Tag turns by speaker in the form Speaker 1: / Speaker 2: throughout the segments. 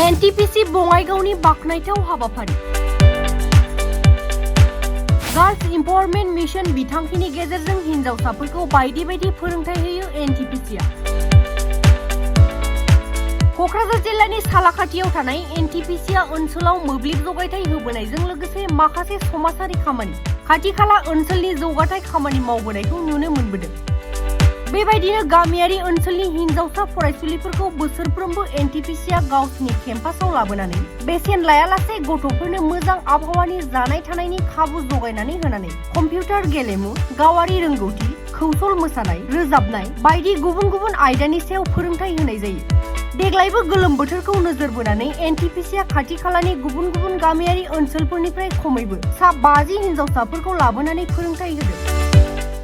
Speaker 1: NTPC बङाइगावनि बाखनायथाव हाबाफारि girls empowerment mission बिथांखिनि गेजेरजों हिनजावसाफोरखौ बायदि बायदि फोरोंथाय होयो एनटीपीसीआ। कक्राझार जिल्लानि सालाखाथियाव थानाय एनटीपीसीआ ओनसोलाव मोब्लिब जगायथाय होबोनायजों लोगोसे माखासे समाजारि खामानि खाथि खाला ओनसोलनि जौगाथाय खामानि मावबोनायखौ नुनो मोनबोदों। बेबायदिनो गामियारि ओनसोलनि हिनजावसा फरायसुलिफोरखौ बोसोरफ्रोमबो एनटीपीसीआ गावसिनि केम्पासाव लाबोनानै बेसेन लायालासे गथ'फोरनो मोजां आबहावानि जानाय थानायनि खाबु जगायनानै होनानै कम्पिउटार गेलेमु, गावारि रोंगौथि, कौशल मोसानाय, रोजाबनाय बायदि गुबुन गुबुन आयदानि सायाव फोरोंथाय होनाय जायो। देग्लायबो गोलोम बोथोरखौ नोजोर बोनानै एनटीपीसीआ खाथि खालानि गुबुन गुबुन गामियारि ओनसोलफोरनिफ्राय खमैबो सा 50 हिनजावसाफोरखौ लाबोनानै फोरोंथाय होदों।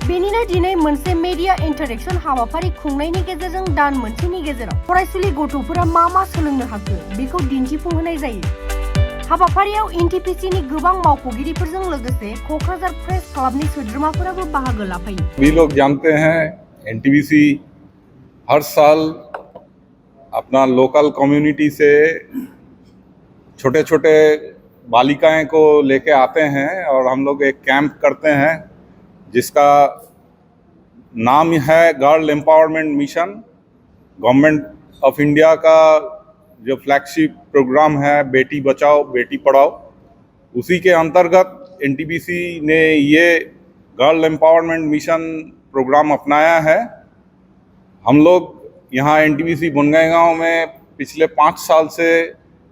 Speaker 1: बेनिनो दिनै मोनसे मेडिया इन्टारेक्शन हाबाफारि खुंनायनि गेजेरजों दान मोनसेनि गेजेराव फरायसुलि गथ'फोरा मा सोलोंनो हाखो बेखौ दिन्थिफुंहोनाय जायो। हाबाफारियाव एनटीपीसीनि गोबां मावख'गिरिफोरजों लोगोसे कक्राझार प्रेस क्लाबनि सोद्रोमाफोराबो बाहागो लाफायो।
Speaker 2: सभी लोग जानते हैं एनटीपीसी हर साल अपना लोकल कम्युनिटी से छोटे छोटे बालिकाएं को लेके आते हैं और हम लोग एक कैंप करते हैं जिसका नाम है girl empowerment mission. Government of India का जो फ्लैगशिप प्रोग्राम है बेटी बचाओ बेटी पढ़ाओ, उसी के अंतर्गत एनटीपीसी ने ये गर्ल एम्पावरमेंट मिशन प्रोग्राम अपनाया है। हम लोग यहाँ एनटीपीसी बनगाईगांव में पिछले 5 साल से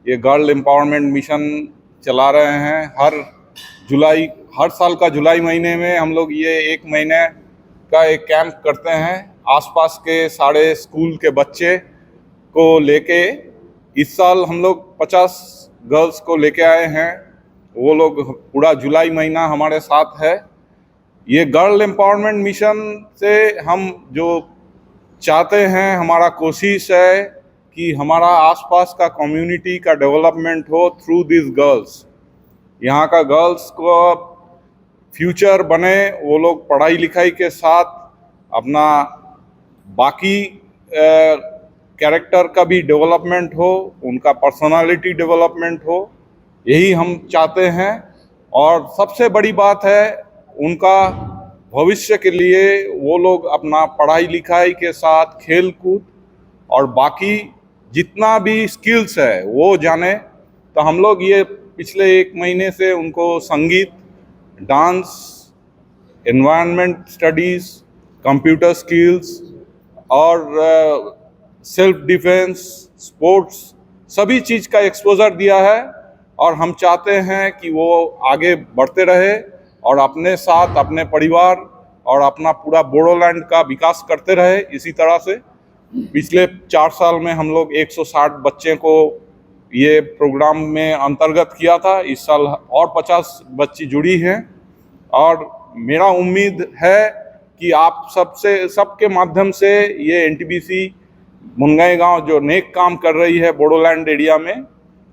Speaker 2: ये गर्ल एम्पावरमेंट मिशन चला रहे हैं। हर साल का जुलाई महीने में हम लोग ये 1 महीने का एक कैंप करते हैं। आसपास के सारे स्कूल के बच्चे को लेके इस साल हम लोग 50 गर्ल्स को लेके आए हैं। वो लोग पूरा जुलाई महीना हमारे साथ है। ये गर्ल एम्पावरमेंट मिशन से हम जो चाहते हैं, हमारा कोशिश है कि हमारा आसपास का कम्युनिटी का डेवलपमेंट हो थ्रू दिस गर्ल्स। यहाँ का गर्ल्स को फ्यूचर बने, वो लोग पढ़ाई लिखाई के साथ अपना बाकी कैरेक्टर का भी डेवलपमेंट हो, उनका पर्सनालिटी डेवलपमेंट हो, यही हम चाहते हैं। और सबसे बड़ी बात है उनका भविष्य के लिए वो लोग अपना पढ़ाई लिखाई के साथ खेल कूद और बाकी जितना भी स्किल्स है वो जाने। तो हम लोग ये पिछले 1 महीने से उनको संगीत, dance, environment studies, computer skills और सेल्फ डिफेंस, स्पोर्ट्स सभी चीज़ का एक्सपोजर दिया है। और हम चाहते हैं कि वो आगे बढ़ते रहे और अपने साथ अपने परिवार और अपना पूरा बोडोलैंड का विकास करते रहे। इसी तरह से पिछले 4 साल में हम लोग 160 बच्चे को ये प्रोग्राम में अंतर्गत किया था। इस साल और 50 बच्ची जुड़ी हैं और मेरा उम्मीद है कि आप सबके माध्यम से ये एनटीपीसी बनगाईगांव जो नेक काम कर रही है बोडोलैंड एरिया में,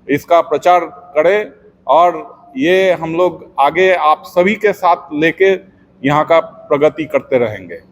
Speaker 2: इसका प्रचार करें और ये हम लोग आगे आप सभी के साथ लेके यहाँ का प्रगति करते रहेंगे।